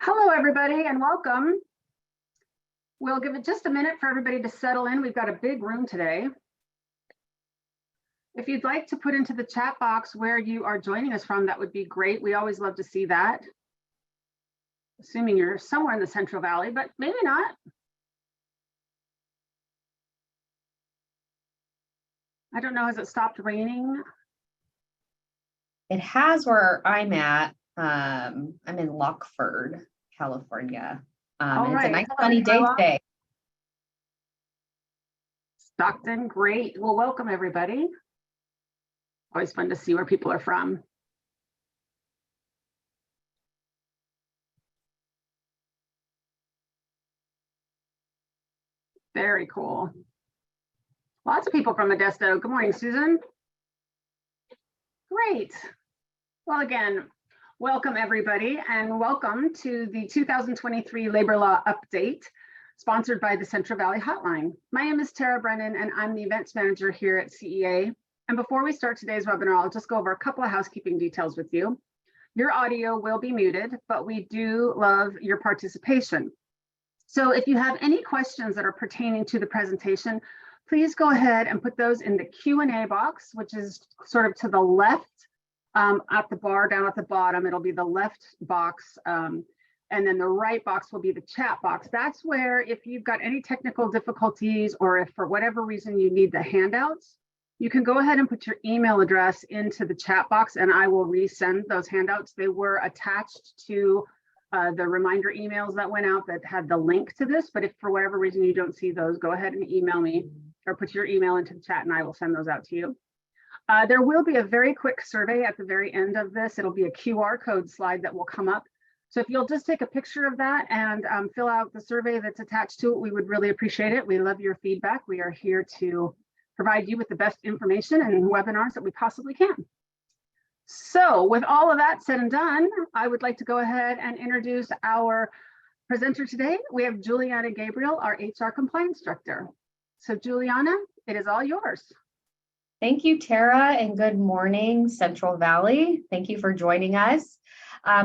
Hello, everybody, and welcome. We'll give it just a minute for everybody to settle in. We've got a big room today. If you'd like to put into the chat box where you are joining us from, that would be great. We always love to see that. Assuming you're somewhere in the Central Valley, but maybe not. I don't know, has it stopped raining? It has where I'm at. I'm in Lockford, California. It's a nice sunny day today. Stockton, great. Well, welcome everybody. Always fun to see where people are from. Very cool. Lots of people from Modesto. Good morning, Susan. Great. Well, again, welcome everybody and welcome to the 2023 Labor Law Update sponsored by the Central Valley Hotline. My name is Tara Brennan and I'm the events manager here at CEA. And before we start today's webinar, I'll just go over a couple of housekeeping details with you. Your audio will be muted, but we do love your participation. So if you have any questions that are pertaining to the presentation, please go ahead and put those in the Q&A box, which is sort of to the left at the bar down at the bottom. It'll be the left box. And then the right box will be the chat box. That's where if you've got any technical difficulties or if for whatever reason you need the handouts, you can go ahead and put your email address into the chat box and I will resend those handouts. They were attached to the reminder emails that went out that had the link to this, but if for whatever reason you don't see those, go ahead and email me or put your email into the chat and I will send those out to you. There will be a very quick survey at the very end of this. It'll be a QR code slide that will come up. So if you'll just take a picture of that and fill out the survey that's attached to it, we would really appreciate it. We love your feedback. We are here to provide you with the best information and webinars that we possibly can. So with all of that said and done, I would like to go ahead and introduce our presenter today. We have Juliana Gabriel, our HR compliance director. So Juliana, it is all yours. Thank you, Tara, and good morning, Central Valley. Thank you for joining us.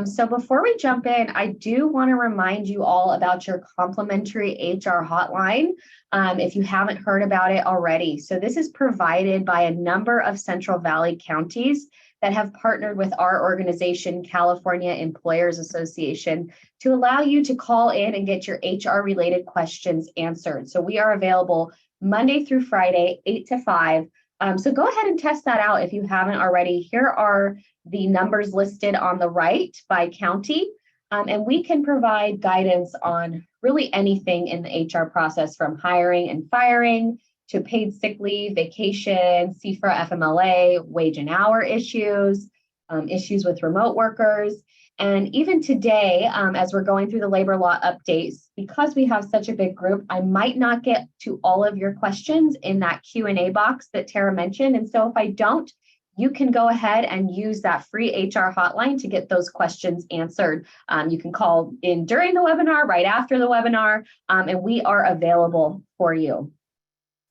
So before we jump in, I do want to remind you all about your complimentary HR hotline, if you haven't heard about it already. So this is provided by a number of Central Valley counties that have partnered with our organization, California Employers Association, to allow you to call in and get your HR-related questions answered. So we are available Monday through Friday, 8 to 5. So go ahead and test that out if you haven't already. Here are the numbers listed on the right by county, and we can provide guidance on really anything in the HR process from hiring and firing to paid sick leave, vacation, CFRA, FMLA, wage and hour issues, issues with remote workers. And even today, as we're going through the labor law updates, because we have such a big group, I might not get to all of your questions in that Q&A box that Tara mentioned. And so if I don't, you can go ahead and use that free HR hotline to get those questions answered. You can call in during the webinar, right after the webinar, and we are available for you.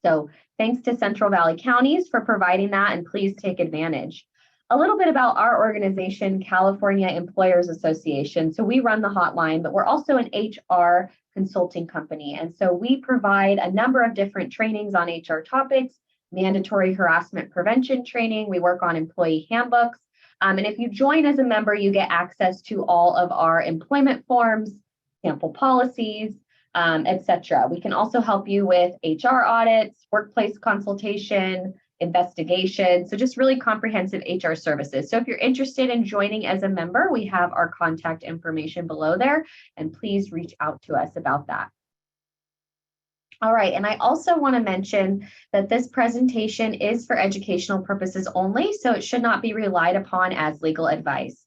So thanks to Central Valley counties for providing that, and please take advantage. A little bit about our organization, California Employers Association. So we run the hotline, but we're also an HR consulting company. And so we provide a number of different trainings on HR topics, mandatory harassment prevention training. We work on employee handbooks. And if you join as a member, you get access to all of our employment forms, sample policies, etc. We can also help you with HR audits, workplace consultation, investigation. So just really comprehensive HR services. So if you're interested in joining as a member, we have our contact information below there, and please reach out to us about that. All right, and I also want to mention that this presentation is for educational purposes only, so it should not be relied upon as legal advice.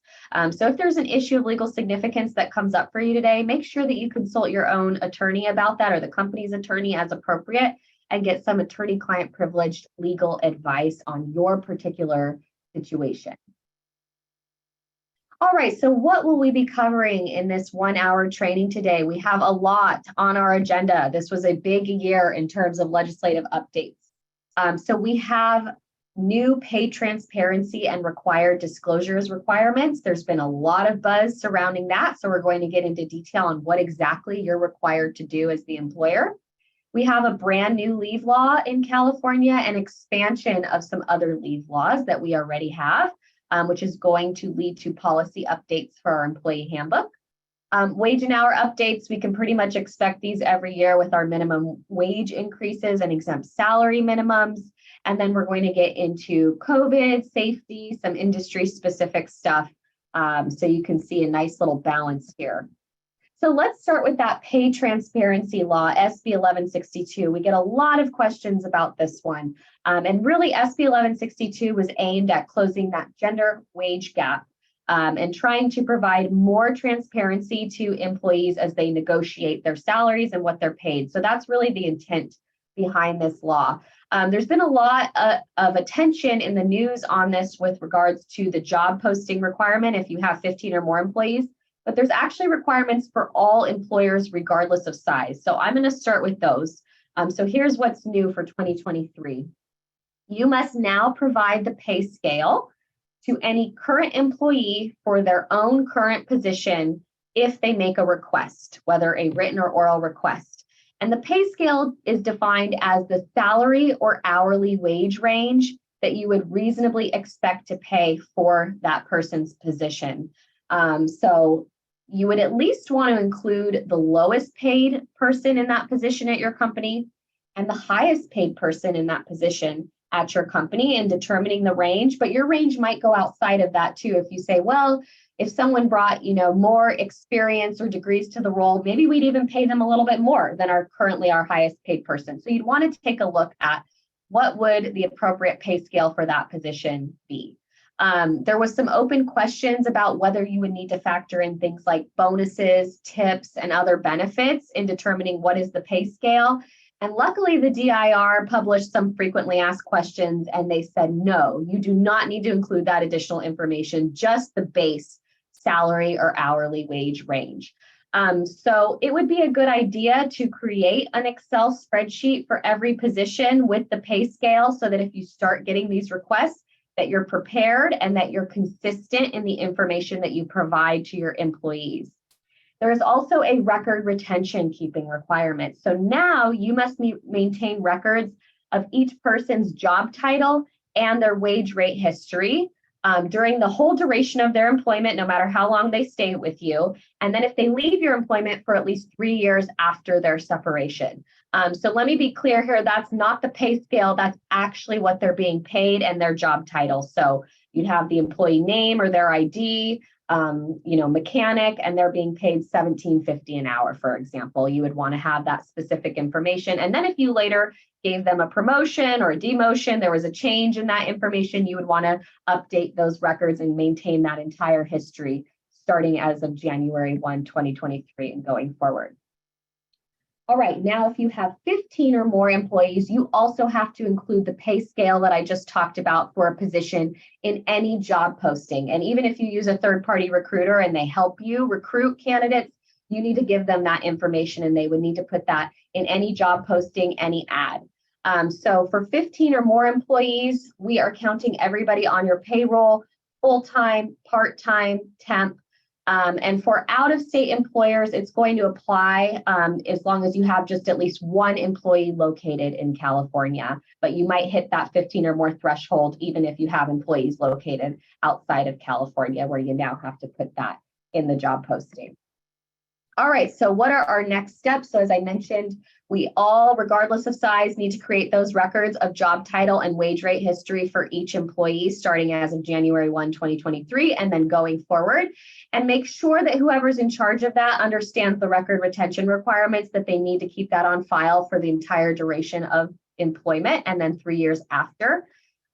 So if there's an issue of legal significance that comes up for you today, make sure that you consult your own attorney about that or the company's attorney as appropriate and get some attorney-client privileged legal advice on your particular situation. All right, so what will we be covering in this 1 hour training today? We have a lot on our agenda. This was a big year in terms of legislative updates. So we have new pay transparency and required disclosures requirements. There's been a lot of buzz surrounding that, so we're going to get into detail on what exactly you're required to do as the employer. We have a brand new leave law in California and expansion of some other leave laws that we already have, which is going to lead to policy updates for our employee handbook. Wage and hour updates, we can pretty much expect these every year with our minimum wage increases and exempt salary minimums. And then we're going to get into COVID, safety, some industry specific stuff. So you can see a nice little balance here. So let's start with that pay transparency law, SB 1162. We get a lot of questions about this one. And really SB 1162 was aimed at closing that gender wage gap and trying to provide more transparency to employees as they negotiate their salaries and what they're paid. So that's really the intent behind this law. There's been a lot of attention in the news on this with regards to the job posting requirement if you have 15 or more employees, but there's actually requirements for all employers regardless of size. So I'm going to start with those. So here's what's new for 2023. You must now provide the pay scale to any current employee for their own current position if they make a request, whether a written or oral request. And the pay scale is defined as the salary or hourly wage range that you would reasonably expect to pay for that person's position. So you would at least want to include the lowest paid person in that position at your company and the highest paid person in that position at your company in determining the range, but your range might go outside of that too. If you say, well, if someone brought, more experience or degrees to the role, maybe we'd even pay them a little bit more than currently our highest paid person. So you'd want to take a look at what would the appropriate pay scale for that position be. There was some open questions about whether you would need to factor in things like bonuses, tips, and other benefits in determining what is the pay scale. And luckily, the DIR published some frequently asked questions, and they said, no, you do not need to include that additional information, just the base salary or hourly wage range. So it would be a good idea to create an Excel spreadsheet for every position with the pay scale so that if you start getting these requests, that you're prepared and that you're consistent in the information that you provide to your employees. There is also a record retention keeping requirement. So now you must maintain records of each person's job title and their wage rate history during the whole duration of their employment, no matter how long they stay with you. And then if they leave your employment for at least 3 years after their separation. So let me be clear here, that's not the pay scale, that's actually what they're being paid and their job title. So you'd have the employee name or their ID, mechanic, and they're being paid $17.50 an hour, for example. You would want to have that specific information. And then if you later gave them a promotion or a demotion, there was a change in that information, you would want to update those records and maintain that entire history starting as of January 1, 2023 and going forward. All right, now if you have 15 or more employees, you also have to include the pay scale that I just talked about for a position in any job posting. And even if you use a third-party recruiter and they help you recruit candidates, you need to give them that information and they would need to put that in any job posting, any ad. So for 15 or more employees, we are counting everybody on your payroll, full-time, part-time, temp. And for out-of-state employers, it's going to apply as long as you have just at least one employee located in California, but you might hit that 15 or more threshold even if you have employees located outside of California, where you now have to put that in the job posting. All right, so what are our next steps? So as I mentioned, we all, regardless of size, need to create those records of job title and wage rate history for each employee starting as of January 1, 2023, and then going forward. And make sure that whoever's in charge of that understands the record retention requirements, that they need to keep that on file for the entire duration of employment and then 3 years after.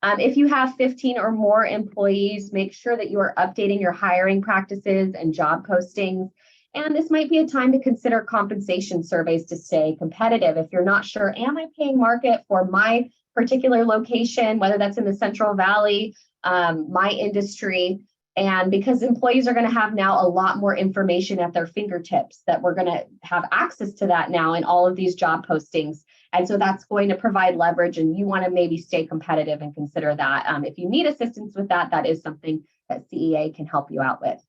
If you have 15 or more employees, make sure that you are updating your hiring practices and job postings. And this might be a time to consider compensation surveys to stay competitive. If you're not sure, am I paying market for my particular location, whether that's in the Central Valley, my industry, and because employees are going to have now a lot more information at their fingertips, that we're going to have access to that now in all of these job postings. And so that's going to provide leverage, and you want to maybe stay competitive and consider that. If you need assistance with that, that is something that CEA can help you out with.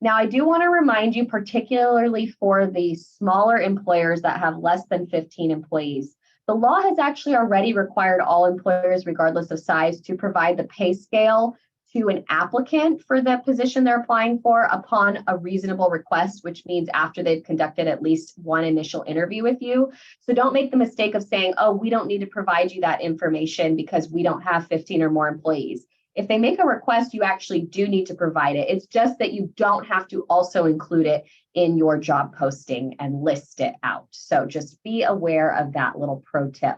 Now, I do want to remind you, particularly for the smaller employers that have less than 15 employees, the law has actually already required all employers, regardless of size, to provide the pay scale to an applicant for the position they're applying for upon a reasonable request, which means after they've conducted at least one initial interview with you. So don't make the mistake of saying, oh, we don't need to provide you that information because we don't have 15 or more employees. If they make a request, you actually do need to provide it. It's just that you don't have to also include it in your job posting and list it out. So just be aware of that little pro tip.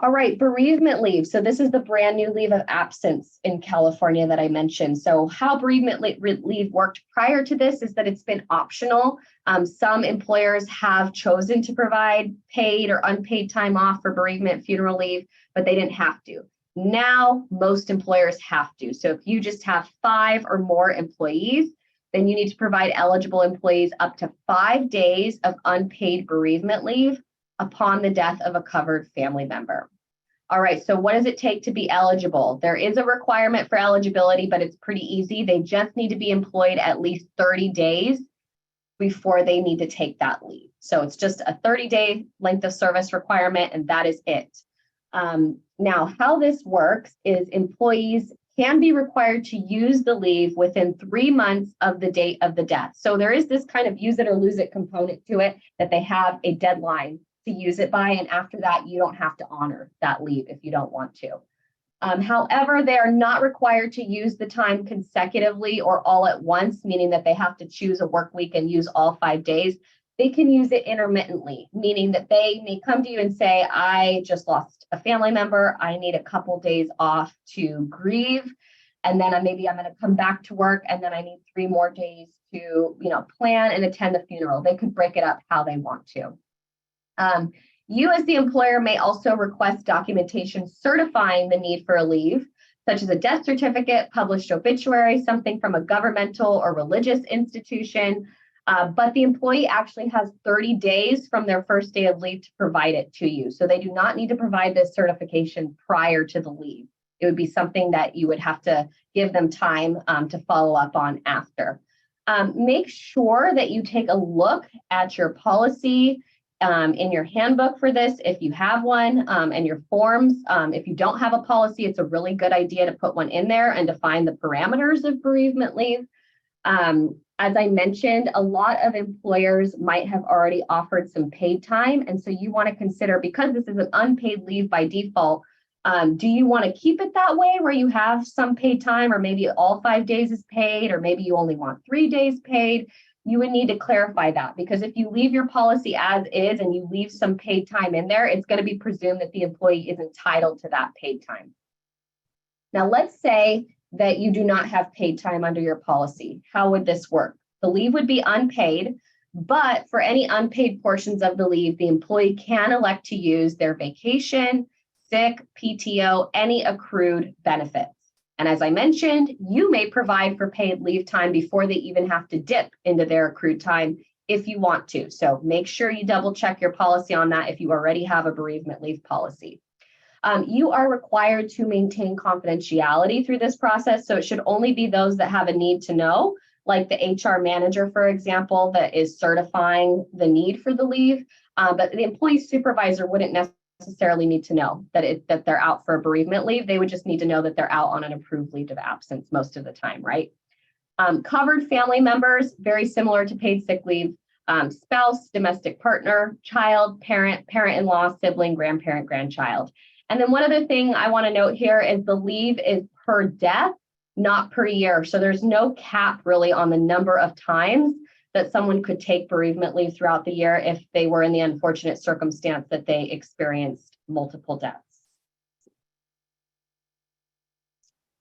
All right, bereavement leave. So this is the brand new leave of absence in California that I mentioned. So how bereavement leave worked prior to this is that it's been optional. Some employers have chosen to provide paid or unpaid time off for bereavement funeral leave, but they didn't have to. Now, most employers have to. So if you just have 5 or more employees, then you need to provide eligible employees up to 5 days of unpaid bereavement leave upon the death of a covered family member. All right, so what does it take to be eligible? There is a requirement for eligibility, but it's pretty easy. They just need to be employed at least 30 days before they need to take that leave. So it's just a 30-day length of service requirement, and that is it. Now, how this works is employees can be required to use the leave within 3 months of the date of the death. So there is this kind of use it or lose it component to it, that they have a deadline to use it by, and after that, you don't have to honor that leave if you don't want to. However, they are not required to use the time consecutively or all at once, meaning that they have to choose a work week and use all 5 days. They can use it intermittently, meaning that they may come to you and say, I just lost a family member. I need a couple days off to grieve. And then maybe I'm going to come back to work, and then I need 3 more days to, plan and attend the funeral. They could break it up how they want to. You as the employer may also request documentation certifying the need for a leave, such as a death certificate, published obituary, something from a governmental or religious institution, but the employee actually has 30 days from their first day of leave to provide it to you. So they do not need to provide this certification prior to the leave. It would be something that you would have to give them time to follow up on after. Make sure that you take a look at your policy in your handbook for this, if you have one, and your forms. If you don't have a policy, it's a really good idea to put one in there and define the parameters of bereavement leave. As I mentioned, a lot of employers might have already offered some paid time. And so you want to consider, because this is an unpaid leave by default, do you want to keep it that way where you have some paid time, or maybe all 5 days is paid, or maybe you only want 3 days paid? You would need to clarify that, because if you leave your policy as is and you leave some paid time in there, it's going to be presumed that the employee is entitled to that paid time. Now, let's say that you do not have paid time under your policy. How would this work? The leave would be unpaid, but for any unpaid portions of the leave, the employee can elect to use their vacation, sick, PTO, any accrued benefits. And as I mentioned, you may provide for paid leave time before they even have to dip into their accrued time if you want to. So make sure you double check your policy on that if you already have a bereavement leave policy. You are required to maintain confidentiality through this process. So it should only be those that have a need to know, like the HR manager, for example, that is certifying the need for the leave. But the employee supervisor wouldn't necessarily need to know that they're out for a bereavement leave. They would just need to know that they're out on an approved leave of absence most of the time, right? Covered family members, very similar to paid sick leave, spouse, domestic partner, child, parent, parent-in-law, sibling, grandparent, grandchild. And then one other thing I want to note here is the leave is per death, not per year. So there's no cap really on the number of times that someone could take bereavement leave throughout the year if they were in the unfortunate circumstance that they experienced multiple deaths.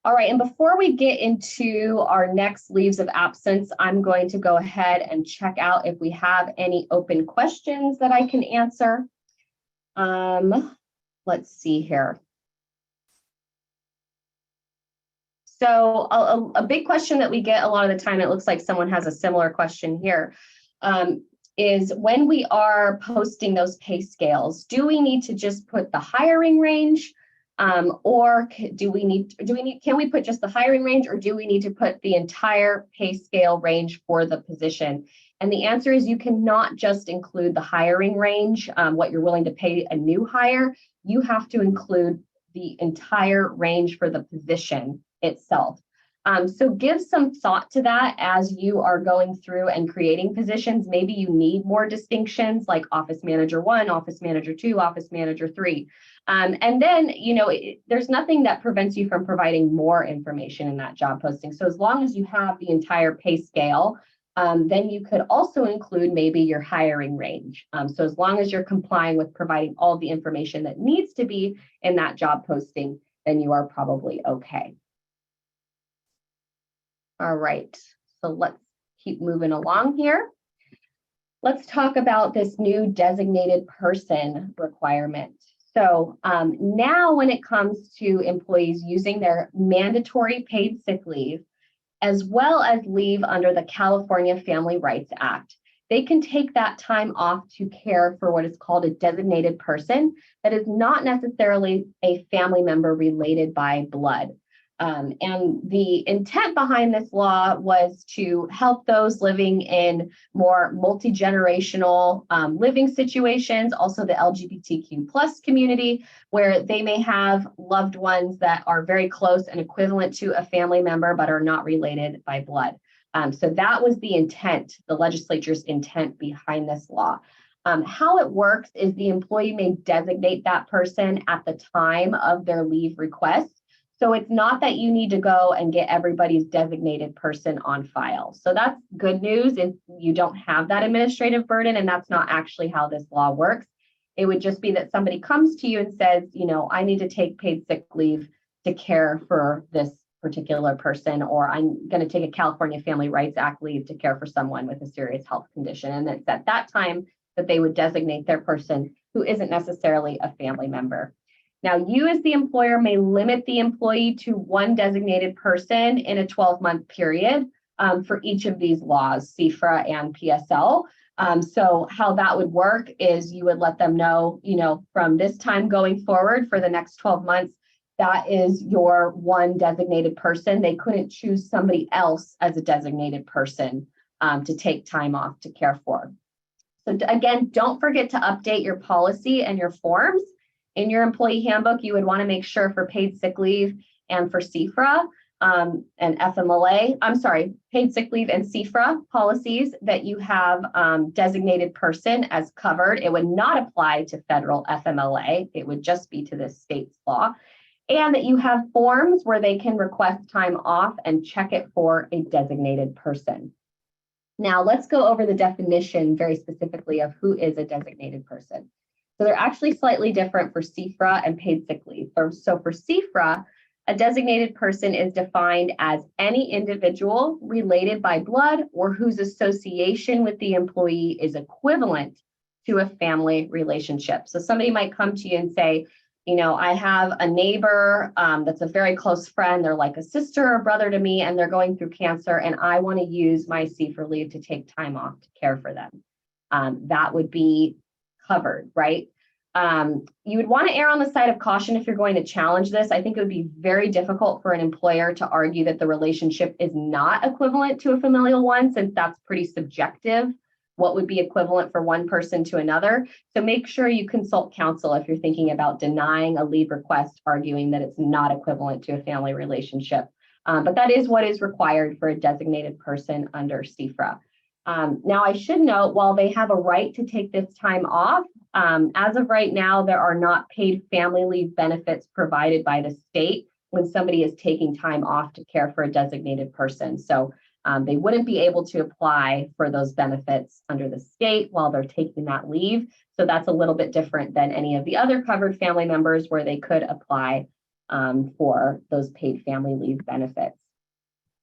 All right, and before we get into our next leaves of absence, I'm going to go ahead and check out if we have any open questions that I can answer. Let's see here. So a big question that we get a lot of the time, it looks like someone has a similar question here, is when we are posting those pay scales, do we need to just put the hiring range? Or can we put just the hiring range, or do we need to put the entire pay scale range for the position? And the answer is you cannot just include the hiring range, what you're willing to pay a new hire. You have to include the entire range for the position itself. So give some thought to that as you are going through and creating positions. Maybe you need more distinctions like Office Manager 1, Office Manager 2, Office Manager 3. And then, there's nothing that prevents you from providing more information in that job posting. So as long as you have the entire pay scale, then you could also include maybe your hiring range. So as long as you're complying with providing all the information that needs to be in that job posting, then you are probably okay. All right, so let's keep moving along here. Let's talk about this new designated person requirement. So now when it comes to employees using their mandatory paid sick leave, as well as leave under the California Family Rights Act, they can take that time off to care for what is called a designated person that is not necessarily a family member related by blood. And the intent behind this law was to help those living in more multi-generational living situations, also the LGBTQ plus community, where they may have loved ones that are very close and equivalent to a family member, but are not related by blood. So that was the intent, the legislature's intent behind this law. How it works is the employee may designate that person at the time of their leave request. So it's not that you need to go and get everybody's designated person on file. So that's good news, and you don't have that administrative burden, and that's not actually how this law works. It would just be that somebody comes to you and says, I need to take paid sick leave to care for this particular person, or I'm going to take a California Family Rights Act leave to care for someone with a serious health condition. And it's at that time that they would designate their person who isn't necessarily a family member. Now, you as the employer may limit the employee to one designated person in a 12-month period for each of these laws, CFRA and PSL. So how that would work is you would let them know, from this time going forward for the next 12 months, that is your one designated person. They couldn't choose somebody else as a designated person to take time off to care for. So again, don't forget to update your policy and your forms. In your employee handbook, you would want to make sure for paid sick leave and for CFRA and FMLA, paid sick leave and CFRA policies that you have designated person as covered. It would not apply to federal FMLA. It would just be to the state's law. And that you have forms where they can request time off and check it for a designated person. Now let's go over the definition very specifically of who is a designated person. So they're actually slightly different for CFRA and paid sick leave. So for CFRA, a designated person is defined as any individual related by blood or whose association with the employee is equivalent to a family relationship. So somebody might come to you and say, I have a neighbor that's a very close friend. They're like a sister or brother to me, and they're going through cancer, and I want to use my CFRA leave to take time off to care for them. That would be covered, right? You would want to err on the side of caution if you're going to challenge this. I think it would be very difficult for an employer to argue that the relationship is not equivalent to a familial one, since that's pretty subjective. What would be equivalent for one person to another? So make sure you consult counsel if you're thinking about denying a leave request, arguing that it's not equivalent to a family relationship. But that is what is required for a designated person under CFRA. Now, I should note, while they have a right to take this time off, as of right now, there are not paid family leave benefits provided by the state when somebody is taking time off to care for a designated person. So they wouldn't be able to apply for those benefits under the state while they're taking that leave. So that's a little bit different than any of the other covered family members where they could apply for those paid family leave benefits.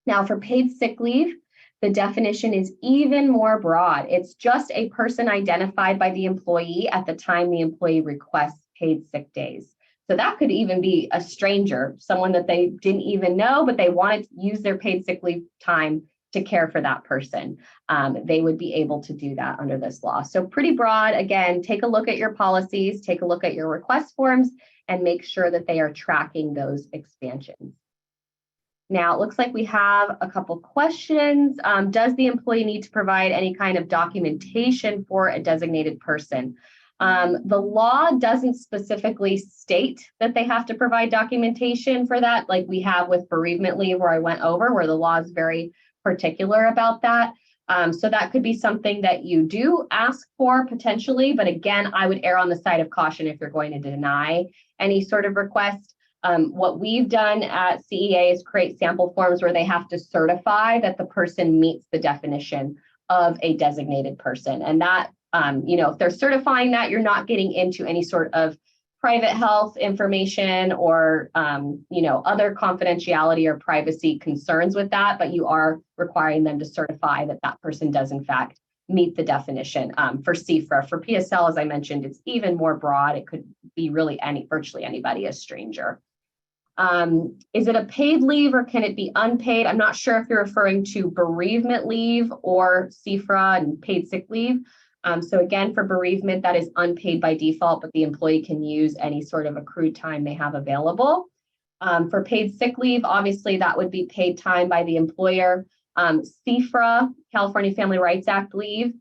Now, for paid sick leave, the definition is even more broad. It's just a person identified by the employee at the time the employee requests paid sick days. So that could even be a stranger, someone that they didn't even know, but they wanted to use their paid sick leave time to care for that person. They would be able to do that under this law. So pretty broad. Again, take a look at your policies, take a look at your request forms, and make sure that they are tracking those expansions. Now, it looks like we have a couple questions. Does the employee need to provide any kind of documentation for a designated person? The law doesn't specifically state that they have to provide documentation for that, like we have with bereavement leave where I went over, where the law is very particular about that. So that could be something that you do ask for potentially, but again, I would err on the side of caution if you're going to deny any sort of request. What we've done at CEA is create sample forms where they have to certify that the person meets the definition of a designated person. And that, if they're certifying that, you're not getting into any sort of private health information or, other confidentiality or privacy concerns with that, but you are requiring them to certify that that person does in fact meet the definition. For CFRA, for PSL, as I mentioned, it's even more broad. It could be really virtually anybody, a stranger. Is it a paid leave or can it be unpaid? I'm not sure if you're referring to bereavement leave or CFRA and paid sick leave. So again, for bereavement, that is unpaid by default, but the employee can use any sort of accrued time they have available. For paid sick leave, obviously that would be paid time by the employer. CFRA, California Family Rights Act leave,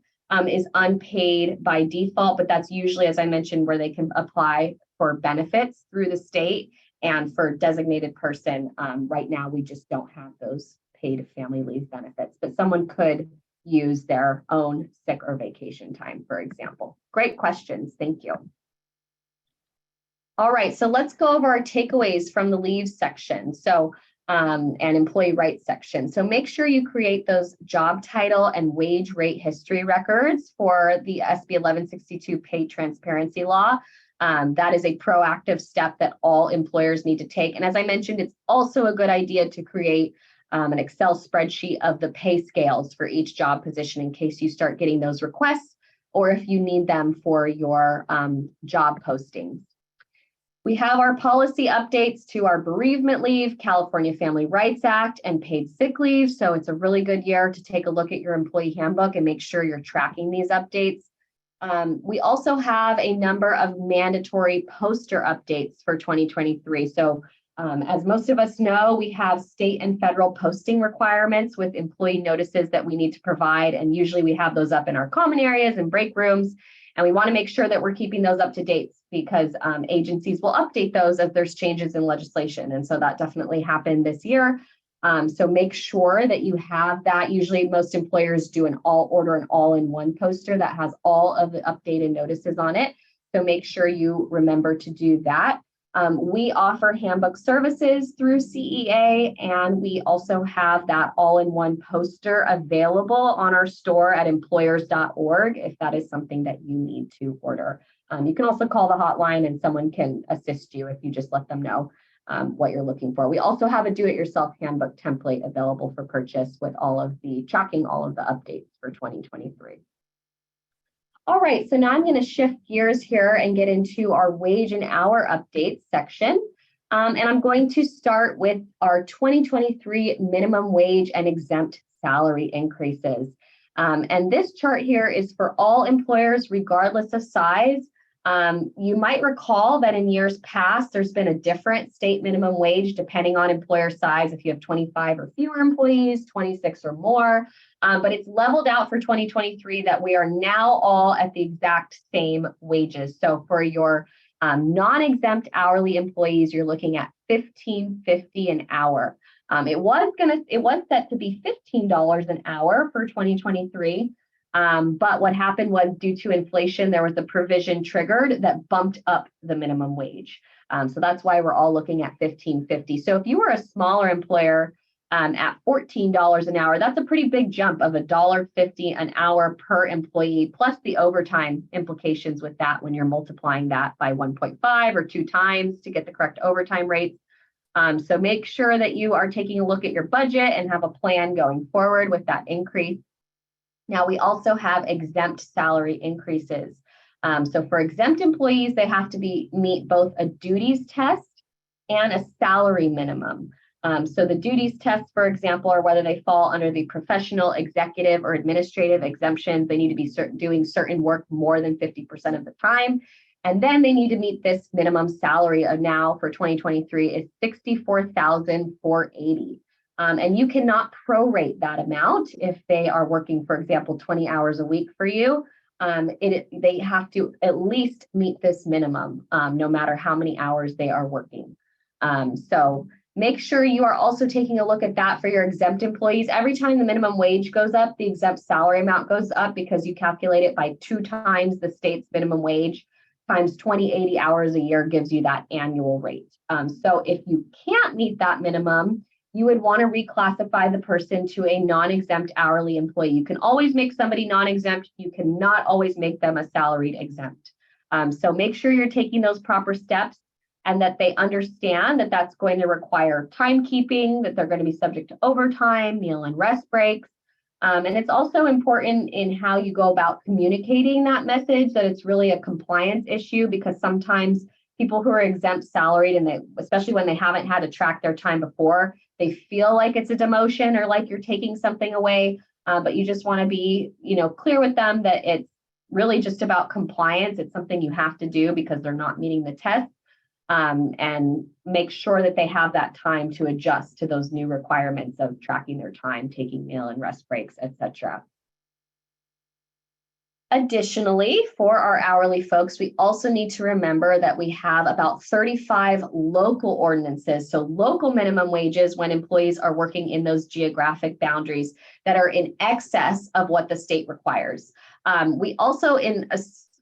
is unpaid by default, but that's usually, as I mentioned, where they can apply for benefits through the state. And for designated person, right now, we just don't have those paid family leave benefits, but someone could use their own sick or vacation time, for example. Great questions. Thank you. All right, so let's go over our takeaways from the leave section. So, and employee rights section. So make sure you create those job title and wage rate history records for the SB 1162 pay transparency law. That is a proactive step that all employers need to take. And as I mentioned, it's also a good idea to create an Excel spreadsheet of the pay scales for each job position in case you start getting those requests or if you need them for your job postings. We have our policy updates to our bereavement leave, California Family Rights Act, and paid sick leave. So it's a really good year to take a look at your employee handbook and make sure you're tracking these updates. We also have a number of mandatory poster updates for 2023. So as most of us know, we have state and federal posting requirements with employee notices that we need to provide. And usually we have those up in our common areas and break rooms. And we want to make sure that we're keeping those up to date because agencies will update those if there's changes in legislation. And so that definitely happened this year. So make sure that you have that. Usually most employers do an all-in-one poster that has all of the updated notices on it. So make sure you remember to do that. We offer handbook services through CEA, and we also have that all-in-one poster available on our store at employers.org if that is something that you need to order. You can also call the hotline and someone can assist you if you just let them know what you're looking for. We also have a do-it-yourself handbook template available for purchase with tracking all of the updates for 2023. All right, so now I'm going to shift gears here and get into our wage and hour updates section. And I'm going to start with our 2023 minimum wage and exempt salary increases. And this chart here is for all employers, regardless of size. You might recall that in years past, there's been a different state minimum wage depending on employer size. If you have 25 or fewer employees, 26 or more, but it's leveled out for 2023 that we are now all at the exact same wages. So for your non-exempt hourly employees, you're looking at $15.50 an hour. It was set to be $15 an hour for 2023. But what happened was due to inflation, there was a provision triggered that bumped up the minimum wage. So that's why we're all looking at $15.50. So if you were a smaller employer at $14 an hour, that's a pretty big jump of $1.50 an hour per employee, plus the overtime implications with that when you're multiplying that by 1.5 or 2 times to get the correct overtime rates. So make sure that you are taking a look at your budget and have a plan going forward with that increase. Now, we also have exempt salary increases. So for exempt employees, they have to meet both a duties test and a salary minimum. So the duties tests, for example, are whether they fall under the professional, executive, or administrative exemptions. They need to be doing certain work more than 50% of the time. And then they need to meet this minimum salary of now for 2023 is $64,480. And you cannot prorate that amount if they are working, for example, 20 hours a week for you. They have to at least meet this minimum, no matter how many hours they are working. So make sure you are also taking a look at that for your exempt employees. Every time the minimum wage goes up, the exempt salary amount goes up because you calculate it by 2 times the state's minimum wage times 80 hours a year gives you that annual rate. So if you can't meet that minimum, you would want to reclassify the person to a non-exempt hourly employee. You can always make somebody non-exempt. You cannot always make them a salaried exempt. So make sure you're taking those proper steps and that they understand that that's going to require timekeeping, that they're going to be subject to overtime, meal and rest breaks. And it's also important in how you go about communicating that message, that it's really a compliance issue, because sometimes people who are exempt salaried, and they, especially when they haven't had to track their time before, they feel like it's a demotion or like you're taking something away. But you just want to be, clear with them that it's really just about compliance. It's something you have to do because they're not meeting the test. And make sure that they have that time to adjust to those new requirements of tracking their time, taking meal and rest breaks, etc. Additionally, for our hourly folks, we also need to remember that we have about 35 local ordinances, so local minimum wages when employees are working in those geographic boundaries that are in excess of what the state requires. We also, in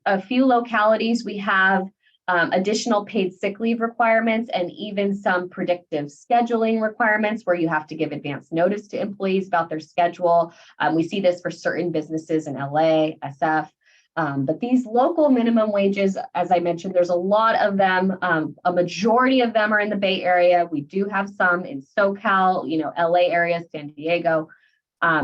a few localities, we have additional paid sick leave requirements and even some predictive scheduling requirements where you have to give advance notice to employees about their schedule. We see this for certain businesses in LA, SF. But these local minimum wages, as I mentioned, there's a lot of them. A majority of them are in the Bay Area. We do have some in SoCal, LA area, San Diego.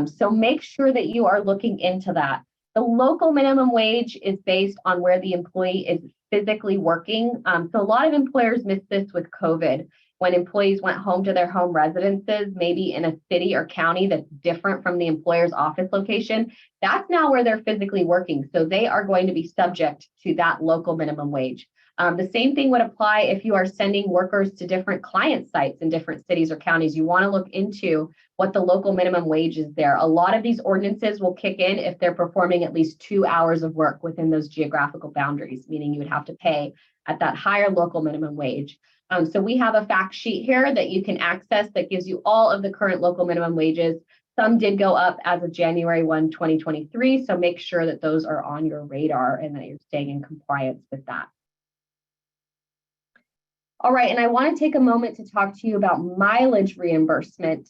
So make sure that you are looking into that. The local minimum wage is based on where the employee is physically working. So a lot of employers missed this with COVID when employees went home to their home residences, maybe in a city or county that's different from the employer's office location. That's now where they're physically working. So they are going to be subject to that local minimum wage. The same thing would apply if you are sending workers to different client sites in different cities or counties. You want to look into what the local minimum wage is there. A lot of these ordinances will kick in if they're performing at least 2 hours of work within those geographical boundaries, meaning you would have to pay at that higher local minimum wage. So we have a fact sheet here that you can access that gives you all of the current local minimum wages. Some did go up as of January 1, 2023. So make sure that those are on your radar and that you're staying in compliance with that. All right, and I want to take a moment to talk to you about mileage reimbursement.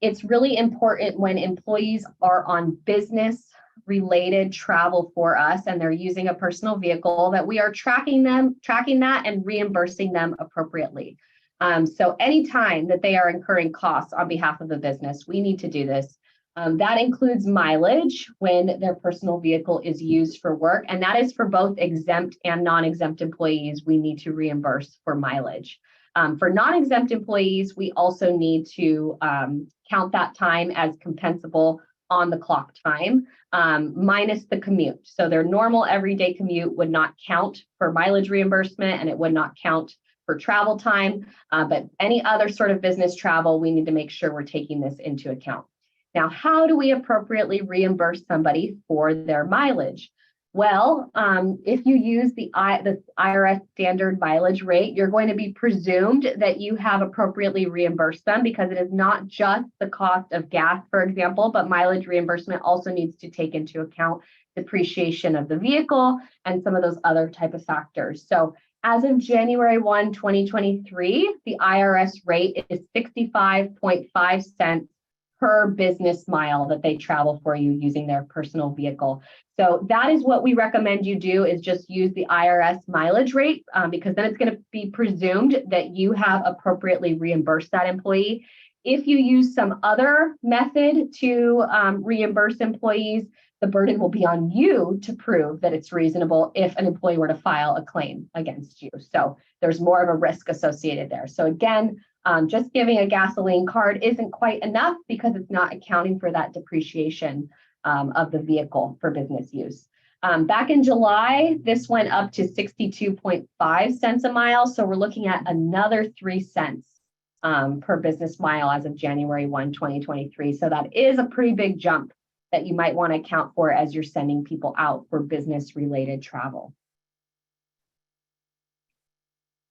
It's really important when employees are on business-related travel for us and they're using a personal vehicle that we are tracking that and reimbursing them appropriately. So anytime that they are incurring costs on behalf of the business, we need to do this. That includes mileage when their personal vehicle is used for work, and that is for both exempt and non-exempt employees. We need to reimburse for mileage. For non-exempt employees, we also need to count that time as compensable on the clock time, minus the commute. So their normal everyday commute would not count for mileage reimbursement, and it would not count for travel time. But any other sort of business travel, we need to make sure we're taking this into account. Now, how do we appropriately reimburse somebody for their mileage? Well, if you use the IRS standard mileage rate, you're going to be presumed that you have appropriately reimbursed them, because it is not just the cost of gas, for example, but mileage reimbursement also needs to take into account depreciation of the vehicle and some of those other type of factors. So as of January 1, 2023, the IRS rate is 65.5 cents per business mile that they travel for you using their personal vehicle. So that is what we recommend you do, is just use the IRS mileage rate, because then it's going to be presumed that you have appropriately reimbursed that employee. If you use some other method to reimburse employees, the burden will be on you to prove that it's reasonable if an employee were to file a claim against you. So there's more of a risk associated there. So again, Just giving a gasoline card isn't quite enough because it's not accounting for that depreciation of the vehicle for business use. Back in July, this went up to 62.5 cents a mile. So we're looking at another 3 cents per business mile as of January 1, 2023. So that is a pretty big jump that you might want to account for as you're sending people out for business related travel.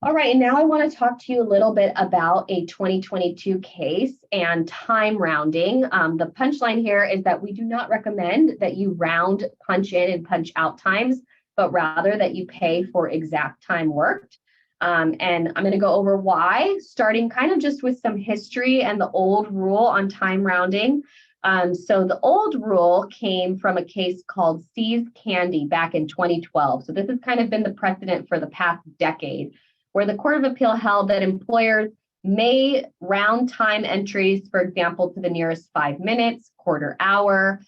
All right, and now I want to talk to you a little bit about a 2022 case and time rounding. The punchline here is that we do not recommend that you round punch in and punch out times, but rather that you pay for exact time worked. And I'm going to go over why, starting kind of just with some history and the old rule on time rounding. So the old rule came from a case called See's Candy back in 2012. So this has kind of been the precedent for the past decade, where the Court of Appeal held that employers may round time entries, for example, to the nearest 5 minutes, quarter hour,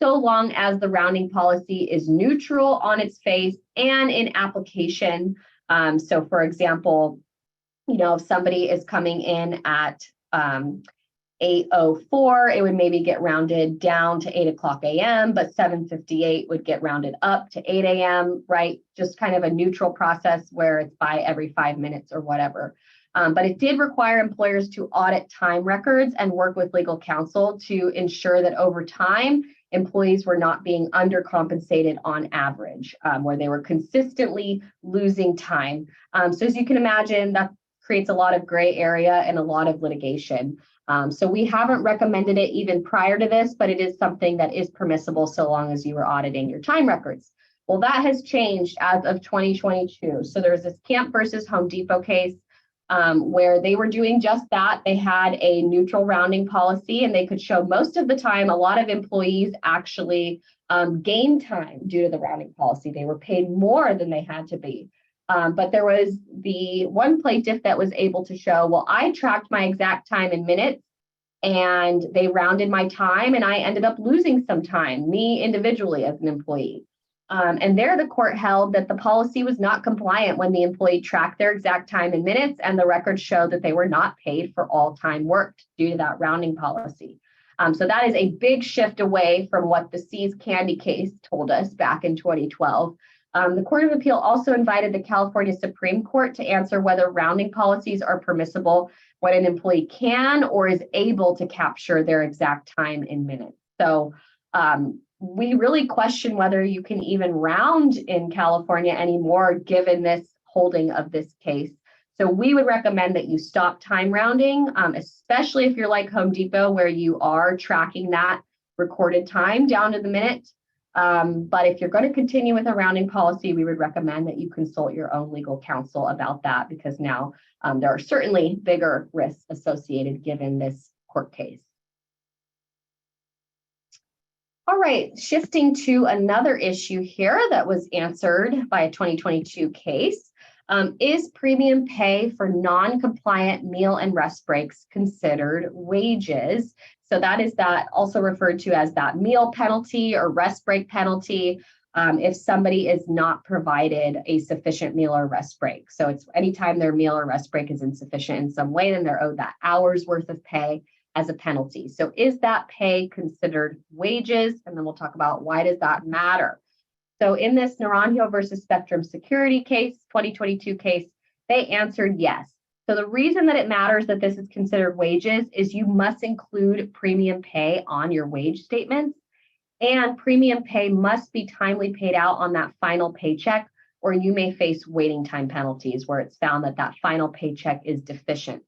so long as the rounding policy is neutral on its face and in application. So for example, if somebody is coming in at 8:04, it would maybe get rounded down to 8 o'clock a.m., but 7:58 would get rounded up to 8 a.m., right? Just kind of a neutral process where it's by every 5 minutes or whatever. But it did require employers to audit time records and work with legal counsel to ensure that over time, employees were not being undercompensated on average, where they were consistently losing time. So as you can imagine, that creates a lot of gray area and a lot of litigation. So we haven't recommended it even prior to this, but it is something that is permissible so long as you are auditing your time records. Well, that has changed as of 2022. So there's this Camp versus Home Depot case where they were doing just that. They had a neutral rounding policy, and they could show most of the time a lot of employees actually gained time due to the rounding policy. They were paid more than they had to be. But there was the one plaintiff that was able to show, well, I tracked my exact time in minutes and they rounded my time and I ended up losing some time, me individually as an employee. And there the court held that the policy was not compliant when the employee tracked their exact time in minutes, and the records showed that they were not paid for all time worked due to that rounding policy. So that is a big shift away from what the See's Candy case told us back in 2012. The Court of Appeal also invited the California Supreme Court to answer whether rounding policies are permissible when an employee can or is able to capture their exact time in minutes. So we really question whether you can even round in California anymore, given this holding of this case. So we would recommend that you stop time rounding, especially if you're like Home Depot, where you are tracking that recorded time down to the minute. But if you're going to continue with a rounding policy, we would recommend that you consult your own legal counsel about that, because now there are certainly bigger risks associated given this court case. All right, shifting to another issue here that was answered by a 2022 case. Is premium pay for non-compliant meal and rest breaks considered wages? So that is that also referred to as that meal penalty or rest break penalty if somebody is not provided a sufficient meal or rest break. So it's anytime their meal or rest break is insufficient in some way, then they're owed that hour's worth of pay as a penalty. So is that pay considered wages? And then we'll talk about why does that matter? So in this Naranjo versus Spectrum Security case, 2022 case, they answered yes. So the reason that it matters that this is considered wages is you must include premium pay on your wage statements, and premium pay must be timely paid out on that final paycheck, or you may face waiting time penalties where it's found that that final paycheck is deficient.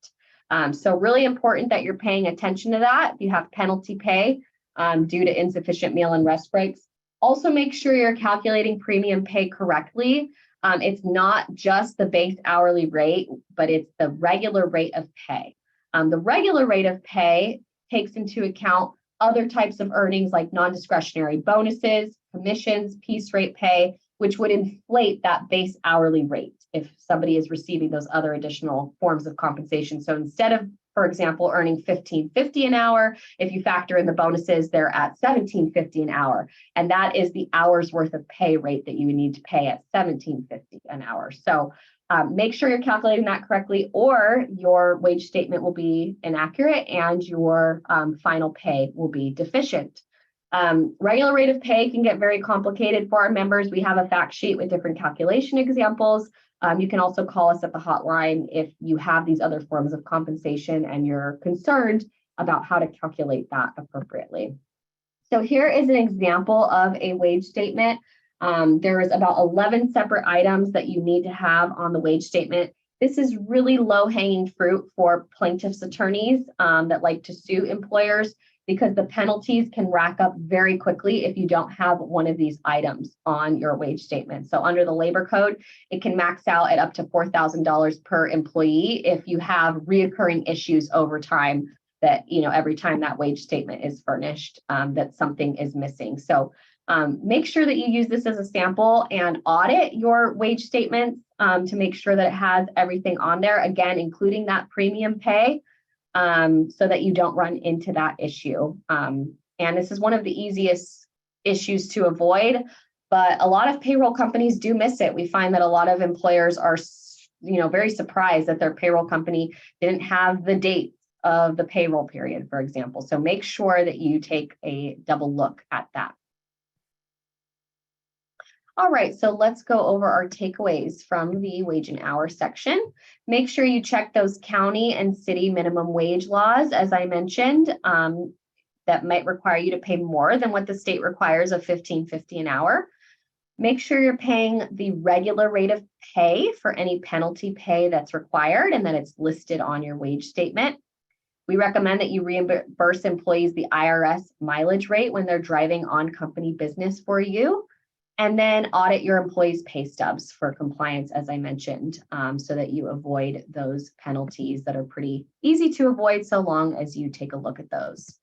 So really important that you're paying attention to that. If you have penalty pay due to insufficient meal and rest breaks, also make sure you're calculating premium pay correctly. It's not just the base hourly rate, but it's the regular rate of pay. The regular rate of pay takes into account other types of earnings like non-discretionary bonuses, commissions, piece rate pay, which would inflate that base hourly rate if somebody is receiving those other additional forms of compensation. So instead of, for example, earning $15.50 an hour, if you factor in the bonuses, they're at $17.50 an hour. And that is the hour's worth of pay rate that you would need to pay at $17.50 an hour. So Make sure you're calculating that correctly, or your wage statement will be inaccurate and your final pay will be deficient. Regular rate of pay can get very complicated for our members. We have a fact sheet with different calculation examples. You can also call us at the hotline if you have these other forms of compensation and you're concerned about how to calculate that appropriately. So here is an example of a wage statement. There is about 11 separate items that you need to have on the wage statement. This is really low-hanging fruit for plaintiffs' attorneys that like to sue employers, because the penalties can rack up very quickly if you don't have one of these items on your wage statement. So under the labor code, it can max out at up to $4,000 per employee if you have reoccurring issues over time that, every time that wage statement is furnished, that something is missing. So make sure that you use this as a sample and audit your wage statements to make sure that it has everything on there, again, including that premium pay, so that you don't run into that issue. And this is one of the easiest issues to avoid, but a lot of payroll companies do miss it. We find that a lot of employers are, very surprised that their payroll company didn't have the date of the payroll period, for example. So make sure that you take a double look at that. All right, so let's go over our takeaways from the wage and hour section. Make sure you check those county and city minimum wage laws, as I mentioned, that might require you to pay more than what the state requires of $15.50 an hour. Make sure you're paying the regular rate of pay for any penalty pay that's required and that it's listed on your wage statement. We recommend that you reimburse employees the IRS mileage rate when they're driving on company business for you. And then audit your employees' pay stubs for compliance, as I mentioned, so that you avoid those penalties that are pretty easy to avoid so long as you take a look at those.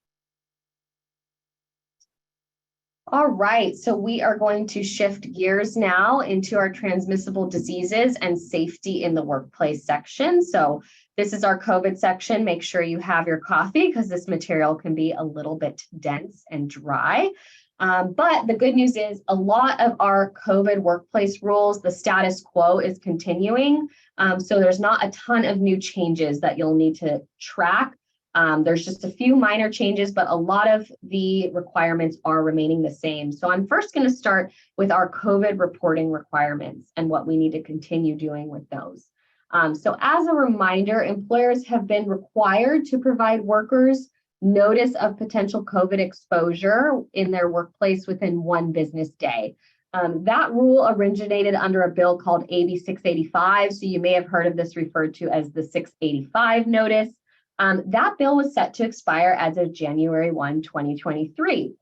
All right, so we are going to shift gears now into our transmissible diseases and safety in the workplace section. So this is our COVID section. Make sure you have your coffee because this material can be a little bit dense and dry. But the good news is a lot of our COVID workplace rules, the status quo is continuing. So there's not a ton of new changes that you'll need to track. There's just a few minor changes, but a lot of the requirements are remaining the same. So I'm first going to start with our COVID reporting requirements and what we need to continue doing with those. So as a reminder, employers have been required to provide workers notice of potential COVID exposure in their workplace within 1 business day. That rule originated under a bill called AB 685. So you may have heard of this referred to as the 685 notice. That bill was set to expire as of January 1, 2023,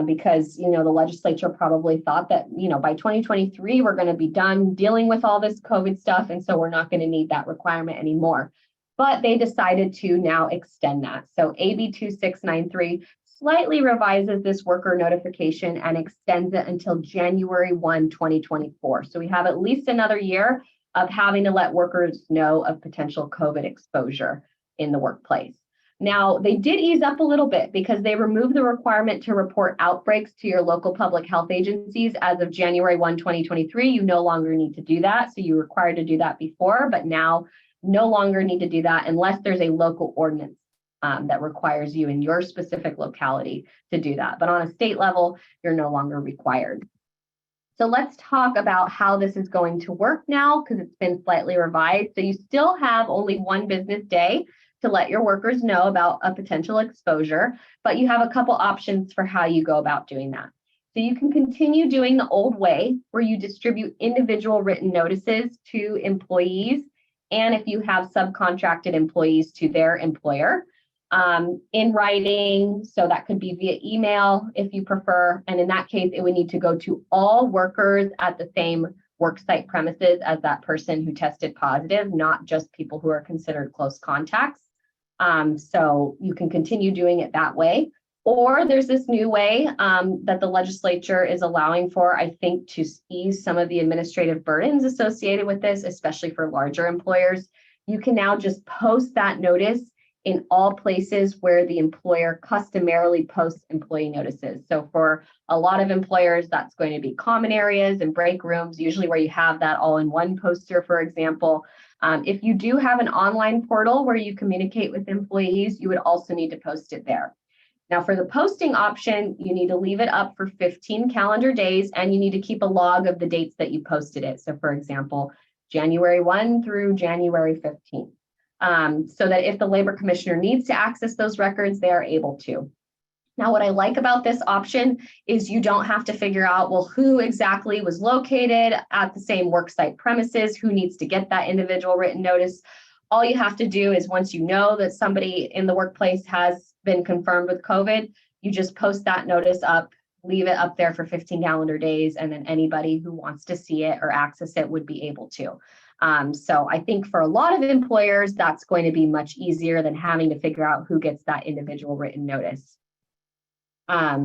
because, the legislature probably thought that, by 2023, we're going to be done dealing with all this COVID stuff. And so we're not going to need that requirement anymore. But they decided to now extend that. So AB 2693 slightly revises this worker notification and extends it until January 1, 2024. So we have at least another year of having to let workers know of potential COVID exposure in the workplace. Now, they did ease up a little bit because they removed the requirement to report outbreaks to your local public health agencies as of January 1, 2023. You no longer need to do that. So you were required to do that before, but now no longer need to do that unless there's a local ordinance that requires you in your specific locality to do that. But on a state level, you're no longer required. So let's talk about how this is going to work now, because it's been slightly revised. So you still have only 1 business day to let your workers know about a potential exposure, but you have a couple options for how you go about doing that. So you can continue doing the old way where you distribute individual written notices to employees, and if you have subcontracted employees, to their employer in writing. So that could be via email if you prefer. And in that case, it would need to go to all workers at the same worksite premises as that person who tested positive, not just people who are considered close contacts. So you can continue doing it that way. Or there's this new way that the legislature is allowing for, I think, to ease some of the administrative burdens associated with this, especially for larger employers. You can now just post that notice in all places where the employer customarily posts employee notices. So for a lot of employers, that's going to be common areas and break rooms, usually where you have that all-in-one poster, for example. If you do have an online portal where you communicate with employees, you would also need to post it there. Now, for the posting option, you need to leave it up for 15 calendar days, and you need to keep a log of the dates that you posted it. So for example, January 1 through January 15th. So that if the labor commissioner needs to access those records, they are able to. Now, what I like about this option is you don't have to figure out, well, who exactly was located at the same worksite premises, who needs to get that individual written notice. All you have to do is once you know that somebody in the workplace has been confirmed with COVID, you just post that notice up, leave it up there for 15 calendar days, and then anybody who wants to see it or access it would be able to. So I think for a lot of employers, that's going to be much easier than having to figure out who gets that individual written notice.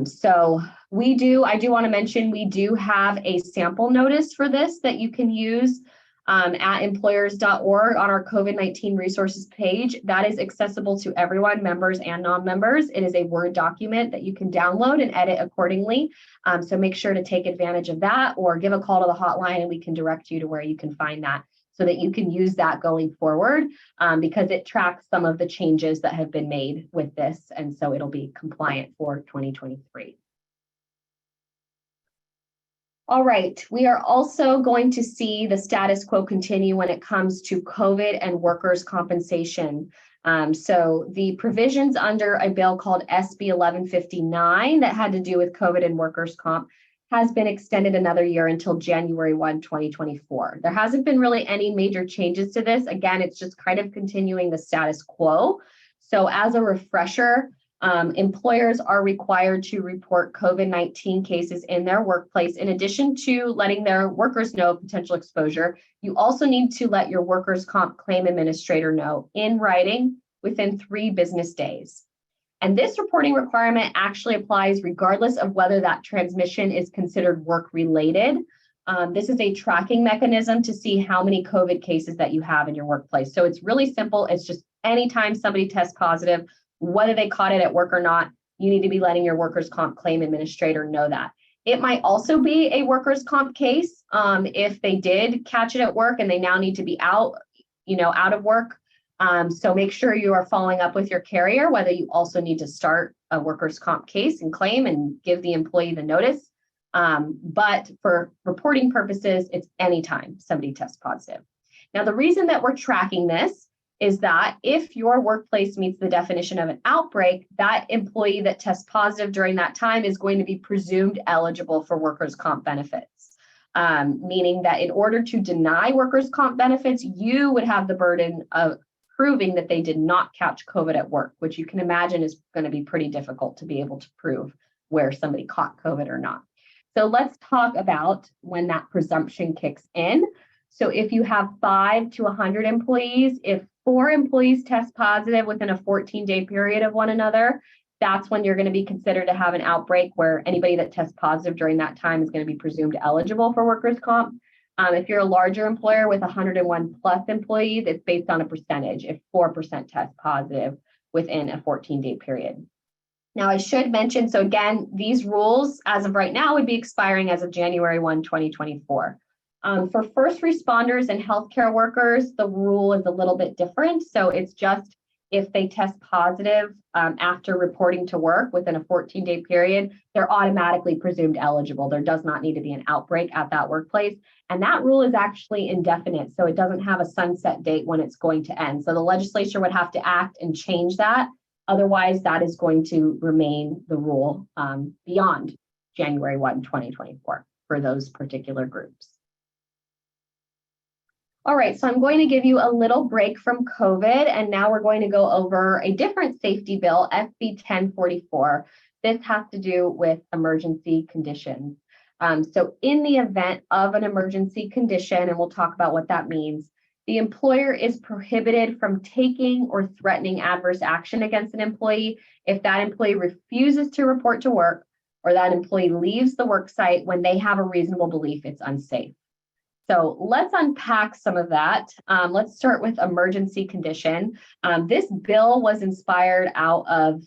So I do want to mention, we do have a sample notice for this that you can use at employers.org on our COVID-19 resources page. That is accessible to everyone, members and non-members. It is a Word document that you can download and edit accordingly. So make sure to take advantage of that, or give a call to the hotline and we can direct you to where you can find that, so that you can use that going forward, because it tracks some of the changes that have been made with this. And so it'll be compliant for 2023. All right, we are also going to see the status quo continue when it comes to COVID and workers' compensation. So the provisions under a bill called SB 1159 that had to do with COVID and workers' comp has been extended another year until January 1, 2024. There hasn't been really any major changes to this. Again, it's just kind of continuing the status quo. So as a refresher, employers are required to report COVID-19 cases in their workplace. In addition to letting their workers know of potential exposure, you also need to let your workers' comp claim administrator know in writing within 3 business days. And this reporting requirement actually applies regardless of whether that transmission is considered work-related. This is a tracking mechanism to see how many COVID cases that you have in your workplace. So it's really simple. It's just anytime somebody tests positive, whether they caught it at work or not, you need to be letting your workers' comp claim administrator know that. It might also be a workers' comp case if they did catch it at work and they now need to be out of work. So make sure you are following up with your carrier, whether you also need to start a workers' comp case and claim and give the employee the notice. But for reporting purposes, it's anytime somebody tests positive. Now, the reason that we're tracking this is that if your workplace meets the definition of an outbreak, that employee that tests positive during that time is going to be presumed eligible for workers' comp benefits. Meaning that in order to deny workers' comp benefits, you would have the burden of proving that they did not catch COVID at work, which you can imagine is going to be pretty difficult to be able to prove where somebody caught COVID or not. So let's talk about when that presumption kicks in. So if you have 5 to 100 employees, if 4 employees test positive within a 14-day period of one another, that's when you're going to be considered to have an outbreak, where anybody that tests positive during that time is going to be presumed eligible for workers' comp. If you're a larger employer with 101 plus employees, it's based on a percentage. If 4% test positive within a 14-day period. Now, I should mention, so again, these rules as of right now would be expiring as of January 1, 2024. For first responders and healthcare workers, the rule is a little bit different. So it's just if they test positive after reporting to work within a 14-day period, they're automatically presumed eligible. There does not need to be an outbreak at that workplace. And that rule is actually indefinite. So it doesn't have a sunset date when it's going to end. So the legislature would have to act and change that. Otherwise, that is going to remain the rule beyond January 1, 2024 for those particular groups. All right, so I'm going to give you a little break from COVID, and now we're going to go over a different safety bill, SB 1044. This has to do with emergency conditions. So in the event of an emergency condition, and we'll talk about what that means, the employer is prohibited from taking or threatening adverse action against an employee if that employee refuses to report to work or that employee leaves the work site when they have a reasonable belief it's unsafe. So let's unpack some of that. Let's start with emergency condition. This bill was inspired out of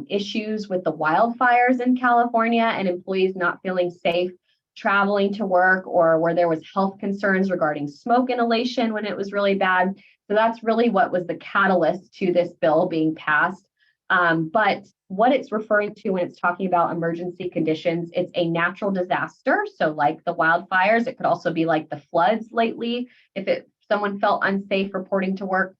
issues with the wildfires in California and employees not feeling safe traveling to work, or where there was health concerns regarding smoke inhalation when it was really bad. So that's really what was the catalyst to this bill being passed. But what it's referring to when it's talking about emergency conditions, it's a natural disaster. So like the wildfires, it could also be like the floods lately, if someone felt unsafe reporting to work,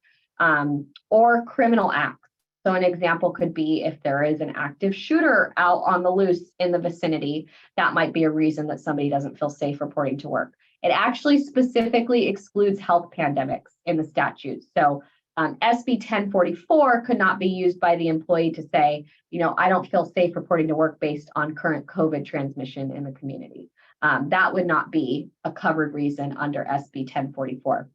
or criminal acts. So an example could be if there is an active shooter out on the loose in the vicinity, that might be a reason that somebody doesn't feel safe reporting to work. It actually specifically excludes health pandemics in the statute. So SB 1044 could not be used by the employee to say, I don't feel safe reporting to work based on current COVID transmission in the community. That would not be a covered reason under SB 1044.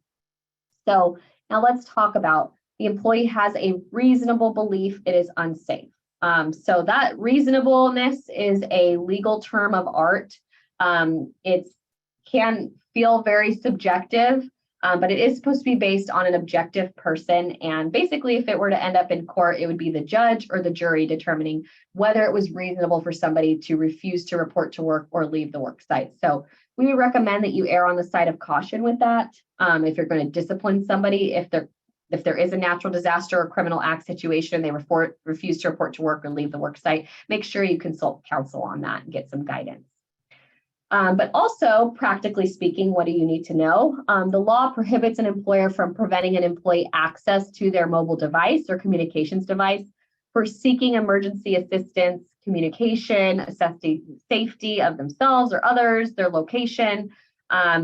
So now let's talk about the employee has a reasonable belief it is unsafe. So that reasonableness is a legal term of art. It can feel very subjective, but it is supposed to be based on an objective person. And basically, if it were to end up in court, it would be the judge or the jury determining whether it was reasonable for somebody to refuse to report to work or leave the work site. So we would recommend that you err on the side of caution with that. If you're going to discipline somebody, if there is a natural disaster or criminal act situation, they refuse to report to work or leave the work site, make sure you consult counsel on that and get some guidance. But also, practically speaking, what do you need to know? The law prohibits an employer from preventing an employee access to their mobile device or communications device for seeking emergency assistance, communication, assessing safety of themselves or others, their location.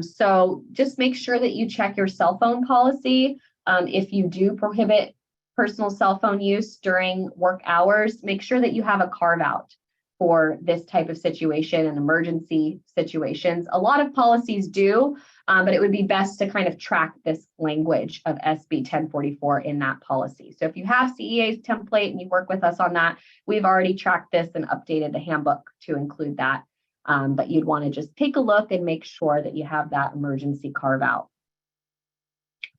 So just make sure that you check your cell phone policy. If you do prohibit personal cell phone use during work hours, make sure that you have a carve out for this type of situation and emergency situations. A lot of policies do, but it would be best to kind of track this language of SB 1044 in that policy. So if you have CEA's template and you work with us on that, we've already tracked this and updated the handbook to include that. But you'd want to just take a look and make sure that you have that emergency carve out.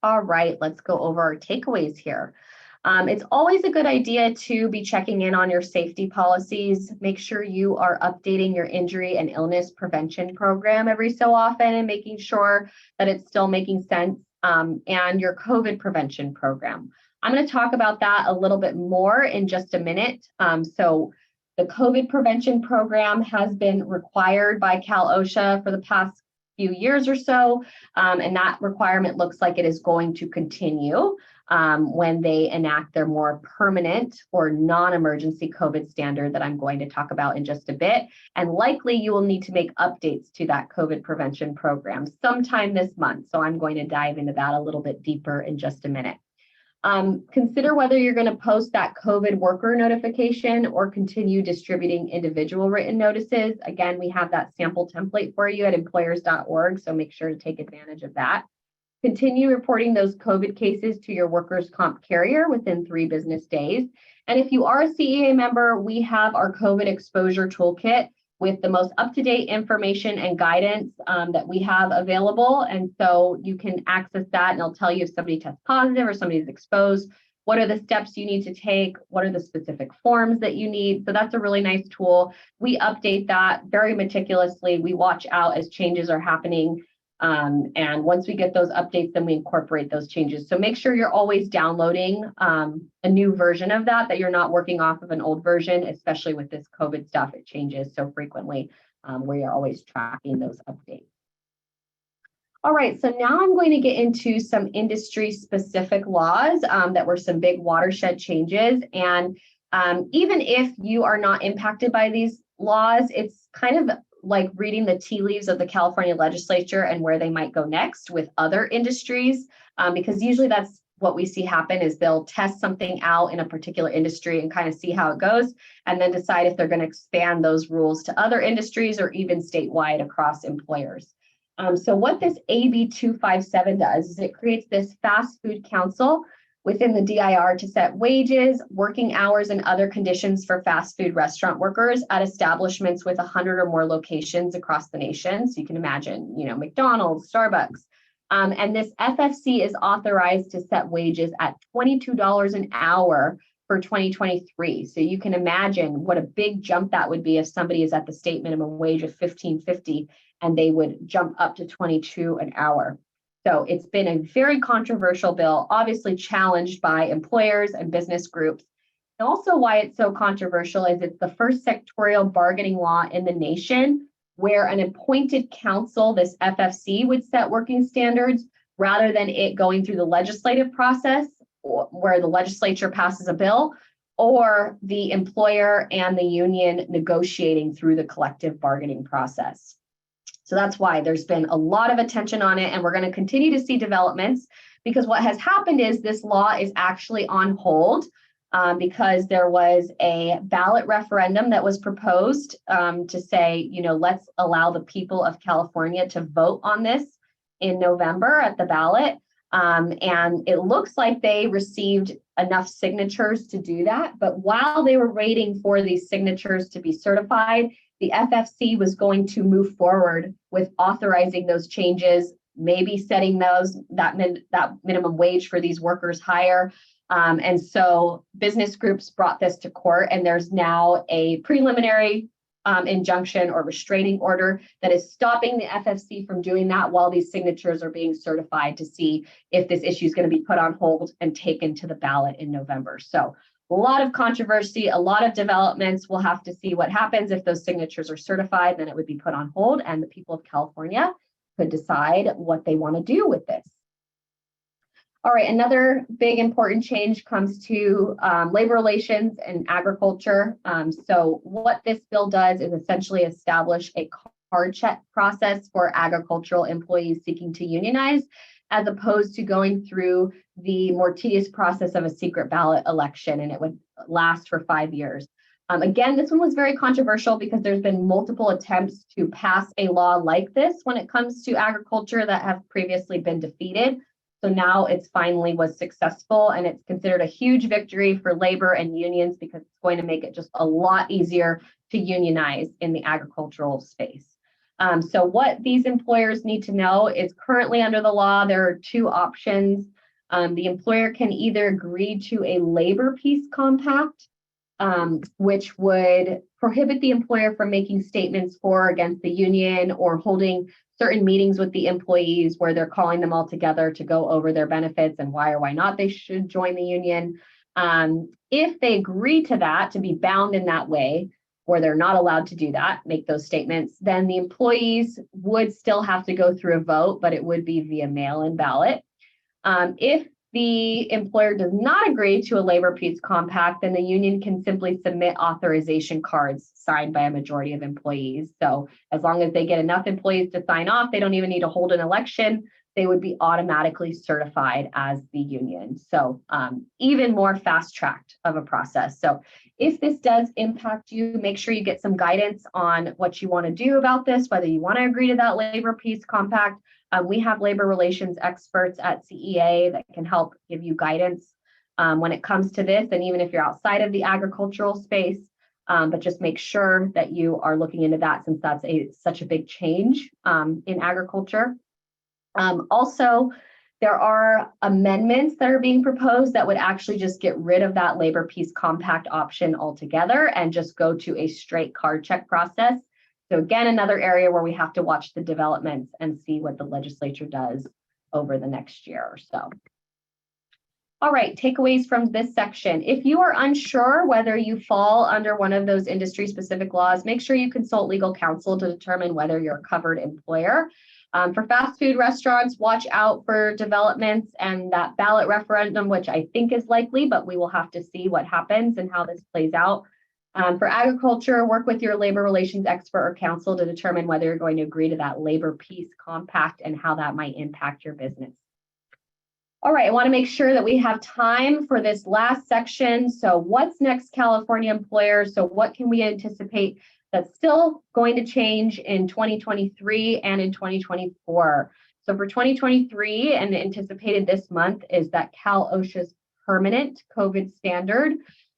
All right, let's go over our takeaways here. It's always a good idea to be checking in on your safety policies. Make sure you are updating your injury and illness prevention program every so often and making sure that it's still making sense, and your COVID prevention program. I'm going to talk about that a little bit more in just a minute. So the COVID prevention program has been required by Cal OSHA for the past few years or so, and that requirement looks like it is going to continue when they enact their more permanent or non-emergency COVID standard that I'm going to talk about in just a bit. And likely you will need to make updates to that COVID prevention program sometime this month. So I'm going to dive into that a little bit deeper in just a minute. Consider whether you're going to post that COVID worker notification or continue distributing individual written notices. Again, we have that sample template for you at employers.org, so make sure to take advantage of that. Continue reporting those COVID cases to your workers' comp carrier within 3 business days. And if you are a CEA member, we have our COVID exposure toolkit with the most up-to-date information and guidance that we have available. And so you can access that and it'll tell you if somebody tests positive or somebody's exposed, what are the steps you need to take, what are the specific forms that you need. So that's a really nice tool. We update that very meticulously. We watch out as changes are happening. And once we get those updates, then we incorporate those changes. So make sure you're always downloading a new version of that you're not working off of an old version, especially with this COVID stuff. It changes so frequently where you're always tracking those updates. All right, so now I'm going to get into some industry specific laws that were some big watershed changes. And even if you are not impacted by these laws, it's kind of like reading the tea leaves of the California legislature and where they might go next with other industries, because usually that's what we see happen is they'll test something out in a particular industry and kind of see how it goes, and then decide if they're going to expand those rules to other industries or even statewide across employers. So what this AB 257 does is it creates this fast food council within the DIR to set wages, working hours, and other conditions for fast food restaurant workers at establishments with 100 or more locations across the nation. So you can imagine, McDonald's, Starbucks. And this FFC is authorized to set wages at $22 an hour for 2023. So you can imagine what a big jump that would be if somebody is at the state minimum wage of $15.50 and they would jump up to 22 an hour. So it's been a very controversial bill, obviously challenged by employers and business groups. And also why it's so controversial is it's the first sectorial bargaining law in the nation where an appointed council, this FFC, would set working standards rather than it going through the legislative process where the legislature passes a bill or the employer and the union negotiating through the collective bargaining process. So that's why there's been a lot of attention on it, and we're going to continue to see developments because what has happened is this law is actually on hold because there was a ballot referendum that was proposed to say, let's allow the people of California to vote on this in November at the ballot. And it looks like they received enough signatures to do that. But while they were waiting for these signatures to be certified, the FFC was going to move forward with authorizing those changes, maybe setting that minimum wage for these workers higher. And so business groups brought this to court, and there's now a preliminary injunction or restraining order that is stopping the FFC from doing that while these signatures are being certified to see if this issue is going to be put on hold and taken to the ballot in November. So a lot of controversy, a lot of developments. We'll have to see what happens if those signatures are certified, then it would be put on hold and the people of California could decide what they want to do with this. All right, another big important change comes to labor relations and agriculture. So what this bill does is essentially establish a card check process for agricultural employees seeking to unionize, as opposed to going through the more tedious process of a secret ballot election, and it would last for 5 years. Again, this one was very controversial because there's been multiple attempts to pass a law like this when it comes to agriculture that have previously been defeated. So now it's finally was successful, and it's considered a huge victory for labor and unions because it's going to make it just a lot easier to unionize in the agricultural space. So what these employers need to know is currently under the law, there are two options. The employer can either agree to a labor peace compact, which would prohibit the employer from making statements for or against the union or holding certain meetings with the employees where they're calling them all together to go over their benefits and why or why not they should join the union. If they agree to that, to be bound in that way, or they're not allowed to do that, make those statements, then the employees would still have to go through a vote, but it would be via mail-in ballot. If the employer does not agree to a labor peace compact, then the union can simply submit authorization cards signed by a majority of employees. So as long as they get enough employees to sign off, they don't even need to hold an election. They would be automatically certified as the union. So even more fast-tracked of a process. So if this does impact you, make sure you get some guidance on what you want to do about this, whether you want to agree to that labor peace compact. We have labor relations experts at CEA that can help give you guidance when it comes to this, and even if you're outside of the agricultural space, but just make sure that you are looking into that since that's such a big change in agriculture. Also, there are amendments that are being proposed that would actually just get rid of that labor peace compact option altogether and just go to a straight card check process. So again, another area where we have to watch the developments and see what the legislature does over the next year or so. All right, takeaways from this section. If you are unsure whether you fall under one of those industry-specific laws, make sure you consult legal counsel to determine whether you're a covered employer. For fast food restaurants, watch out for developments and that ballot referendum, which I think is likely, but we will have to see what happens and how this plays out. For agriculture, work with your labor relations expert or counsel to determine whether you're going to agree to that labor peace compact and how that might impact your business. All right, I want to make sure that we have time for this last section. So what's next, California employers? So what can we anticipate that's still going to change in 2023 and in 2024? So for 2023, and anticipated this month, is that Cal OSHA's permanent COVID standard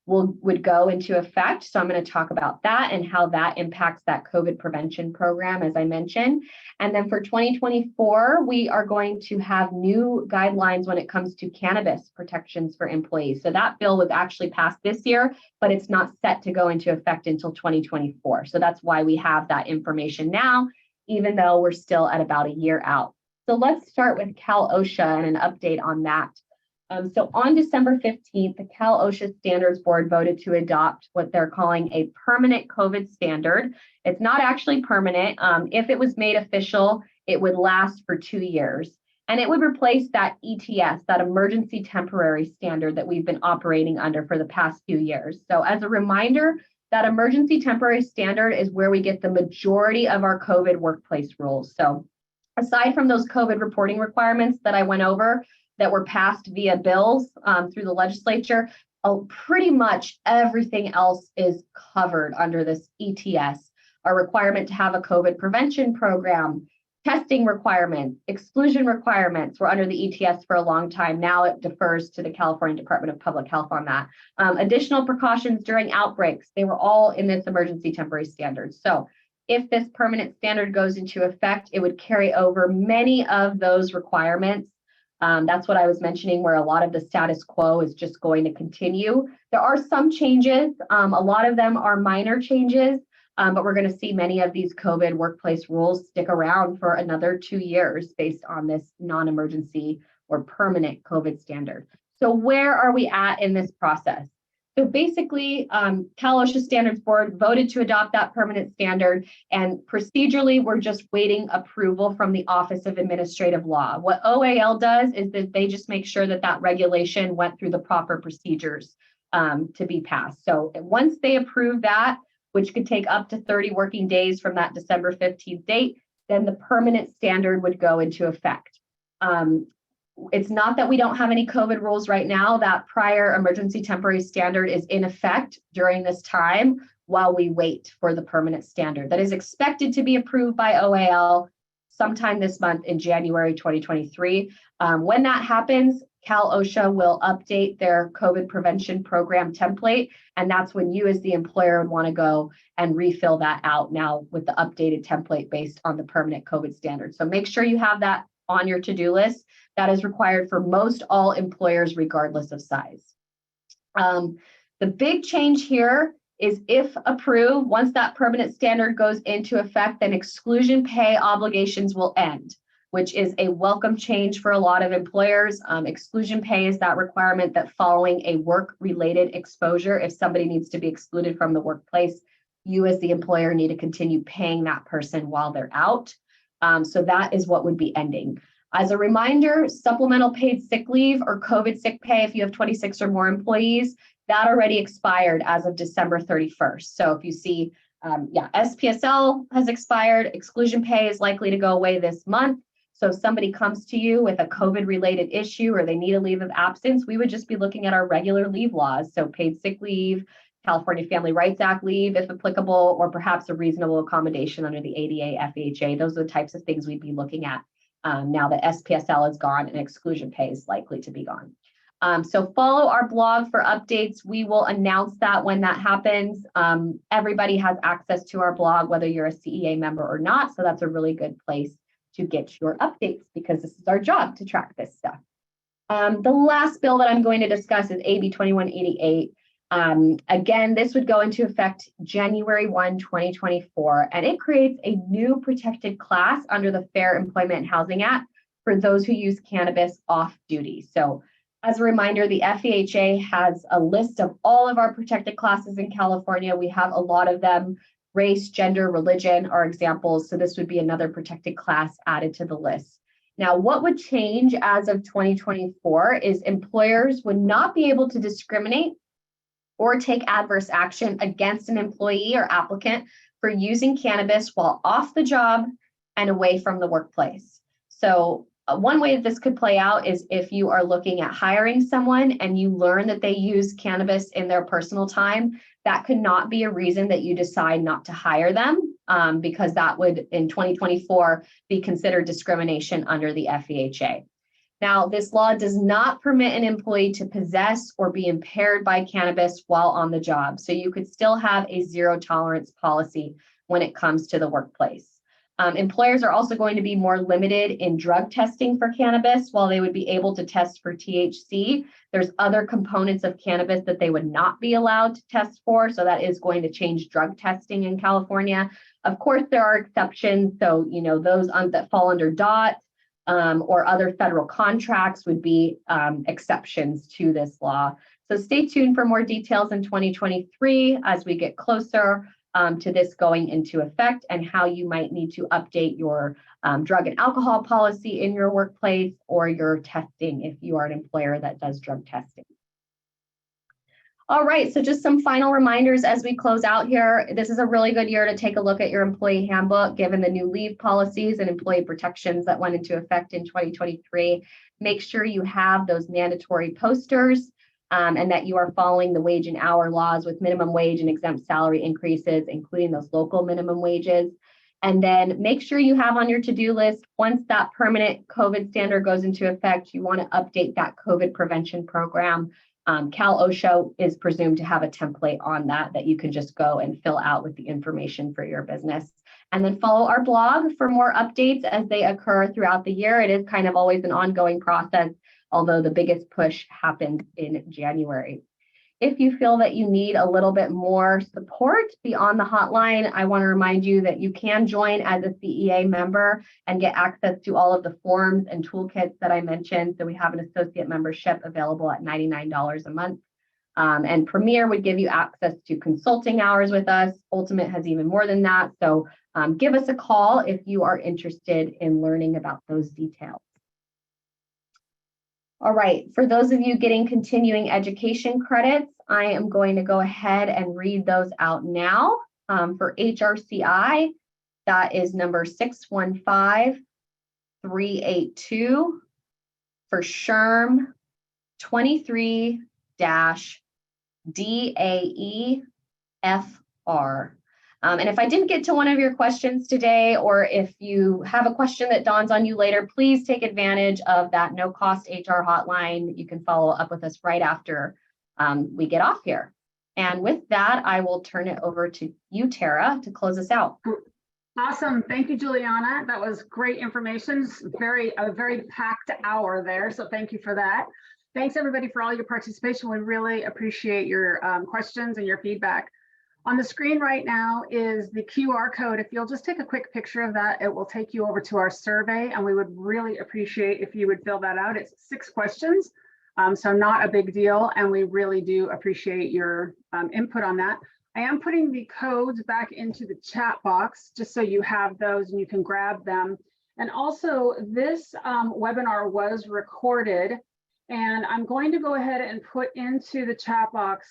would go into effect. So I'm going to talk about that and how that impacts that COVID prevention program, as I mentioned. And then for 2024, we are going to have new guidelines when it comes to cannabis protections for employees. So that bill was actually passed this year, but it's not set to go into effect until 2024. So that's why we have that information now, even though we're still at about a year out. So let's start with Cal OSHA and an update on that. So on December 15th, the Cal OSHA Standards Board voted to adopt what they're calling a permanent COVID standard. It's not actually permanent. If it was made official, it would last for 2 years. And it would replace that ETS, that emergency temporary standard that we've been operating under for the past few years. So as a reminder, that emergency temporary standard is where we get the majority of our COVID workplace rules. So aside from those COVID reporting requirements that I went over, that were passed via bills through the legislature, pretty much everything else is covered under this ETS. A requirement to have a COVID prevention program, testing requirements, exclusion requirements were under the ETS for a long time. Now it defers to the California Department of Public Health on that. Additional precautions during outbreaks, they were all in this emergency temporary standard. So if this permanent standard goes into effect, it would carry over many of those requirements. That's what I was mentioning, where a lot of the status quo is just going to continue. There are some changes. A lot of them are minor changes, but we're going to see many of these COVID workplace rules stick around for another 2 years based on this non-emergency or permanent COVID standard. So where are we at in this process? So basically, Cal OSHA Standards Board voted to adopt that permanent standard, and procedurally, we're just waiting approval from the Office of Administrative Law. What OAL does is that they just make sure that that regulation went through the proper procedures to be passed. So once they approve that, which could take up to 30 working days from that December 15th date, then the permanent standard would go into effect. It's not that we don't have any COVID rules right now. That prior emergency temporary standard is in effect during this time while we wait for the permanent standard that is expected to be approved by OAL sometime this month in January 2023. When that happens, Cal OSHA will update their COVID prevention program template, and that's when you as the employer would want to go and refill that out now with the updated template based on the permanent COVID standard. So make sure you have that on your to-do list. That is required for most all employers, regardless of size. The big change here is, if approved, once that permanent standard goes into effect, then exclusion pay obligations will end, which is a welcome change for a lot of employers. Exclusion pay is that requirement that following a work-related exposure, if somebody needs to be excluded from the workplace, you as the employer need to continue paying that person while they're out. So that is what would be ending. As a reminder, supplemental paid sick leave or COVID sick pay, if you have 26 or more employees, that already expired as of December 31st. So if you see, SPSL has expired, exclusion pay is likely to go away this month. So if somebody comes to you with a COVID related issue or they need a leave of absence, we would just be looking at our regular leave laws. So paid sick leave, California Family Rights Act leave, if applicable, or perhaps a reasonable accommodation under the ADA, FHA. Those are the types of things we'd be looking at. Now that SPSL is gone and exclusion pay is likely to be gone. So follow our blog for updates. We will announce that when that happens. Everybody has access to our blog, whether you're a CEA member or not. So that's a really good place to get your updates, because this is our job to track this stuff. The last bill that I'm going to discuss is AB 2188. Again, this would go into effect January 1, 2024, and it creates a new protected class under the Fair Employment and Housing Act for those who use cannabis off duty. So as a reminder, the FEHA has a list of all of our protected classes in California. We have a lot of them. Race, gender, religion are examples. So this would be another protected class added to the list. Now, what would change as of 2024 is employers would not be able to discriminate or take adverse action against an employee or applicant for using cannabis while off the job and away from the workplace. So one way that this could play out is if you are looking at hiring someone and you learn that they use cannabis in their personal time, that could not be a reason that you decide not to hire them, because that would, in 2024, be considered discrimination under the FEHA. Now, this law does not permit an employee to possess or be impaired by cannabis while on the job. So you could still have a zero tolerance policy when it comes to the workplace. Employers are also going to be more limited in drug testing for cannabis. While they would be able to test for THC, there's other components of cannabis that they would not be allowed to test for. So that is going to change drug testing in California. Of course, there are exceptions. So, those that fall under DOT or other federal contracts would be exceptions to this law. So stay tuned for more details in 2023 as we get closer to this going into effect and how you might need to update your drug and alcohol policy in your workplace or your testing if you are an employer that does drug testing. All right, so just some final reminders as we close out here. This is a really good year to take a look at your employee handbook, given the new leave policies and employee protections that went into effect in 2023. Make sure you have those mandatory posters and that you are following the wage and hour laws with minimum wage and exempt salary increases, including those local minimum wages. And then make sure you have on your to-do list, once that permanent COVID standard goes into effect, you want to update that COVID prevention program. Cal OSHA is presumed to have a template on that you can just go and fill out with the information for your business. And then follow our blog for more updates as they occur throughout the year. It is kind of always an ongoing process, although the biggest push happened in January. If you feel that you need a little bit more support beyond the hotline, I want to remind you that you can join as a CEA member and get access to all of the forms and toolkits that I mentioned. So we have an associate membership available at $99 a month. And Premier would give you access to consulting hours with us. Ultimate has even more than that. So give us a call if you are interested in learning about those details. All right, for those of you getting continuing education credits, I am going to go ahead and read those out now. For HRCI, that is number 615382. For SHRM, 23-DAEFR. And if I didn't get to one of your questions today, or if you have a question that dawns on you later, please take advantage of that no-cost HR hotline. You can follow up with us right after we get off here. And with that, I will turn it over to you, Tara, to close us out. Awesome. Thank you, Juliana. That was great information. A very packed hour there. So thank you for that. Thanks, everybody, for all your participation. We really appreciate your questions and your feedback. On the screen right now is the QR code. If you'll just take a quick picture of that, it will take you over to our survey, and we would really appreciate if you would fill that out. It's 6 questions, so not a big deal, and we really do appreciate your input on that. I am putting the codes back into the chat box just so you have those and you can grab them. And also, this webinar was recorded, and I'm going to go ahead and put into the chat box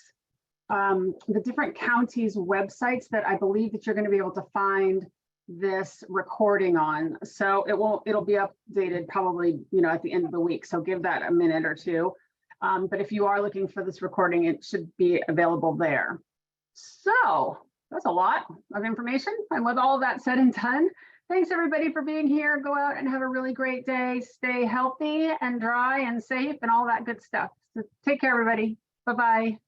the different counties' websites that I believe that you're going to be able to find this recording on. So it'll be updated probably, at the end of the week. So give that a minute or two. But if you are looking for this recording, it should be available there. So that's a lot of information. And with all that said and done, thanks everybody for being here. Go out and have a really great day. Stay healthy and dry and safe and all that good stuff. So take care, everybody. Bye-bye.